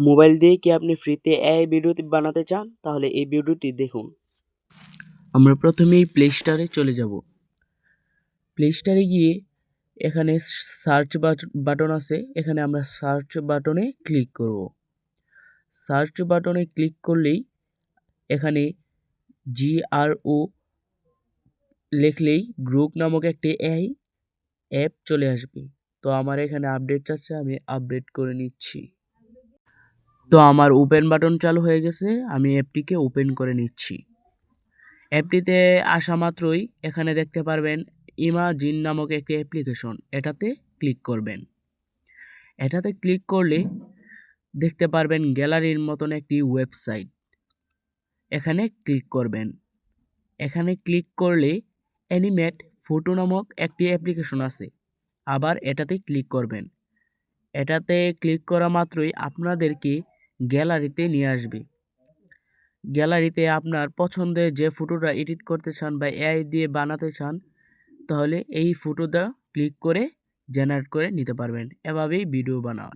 Mobile দিয়ে কি আপনি ফ্রিতে এআই ভিডিও বানাতে চান? তাহলে এই ভিডিওটি দেখুন। আমরা প্রথমেই প্লে স্টোরে চলে যাব। প্লে স্টোরে গিয়ে এখানে সার্চ বাটন আছে, এখানে আমরা সার্চ বাটনে ক্লিক করব। সার্চ বাটনে ক্লিক করলেই এখানে GRO লিখলেই গ্রুক নামক একটি এআই অ্যাপ চলে আসবে। তো আমার এখানে আপডেট চাচ্ছে, আমি আপডেট করে নিচ্ছি। তো আমার ওপেন বাটন চালু হয়ে গেছে, আমি অ্যাপটিকে ওপেন করে নিচ্ছি। অ্যাপটিতে আসা মাত্রই এখানে দেখতে পারবেন ইমাজিন নামক একটি অ্যাপ্লিকেশন, এটাতে ক্লিক করবেন। এটাতে ক্লিক করলে দেখতে পারবেন গ্যালারির মতন একটি ওয়েবসাইট, এখানে ক্লিক করবেন। এখানে ক্লিক করলে অ্যানিমেট ফটো নামক একটি অ্যাপ্লিকেশন আছে, আবার এটাতে ক্লিক করবেন। এটাতে ক্লিক করা মাত্রই আপনাদেরকে গ্যালারিতে নিয়ে আসবে। গ্যালারিতে আপনার পছন্দের যে ফটোটা এডিট করতে চান বা এআই দিয়ে বানাতে চান, তাহলে এই ফটোটা ক্লিক করে জেনারেট করে নিতে পারবেন। এভাবেই ভিডিও বানান।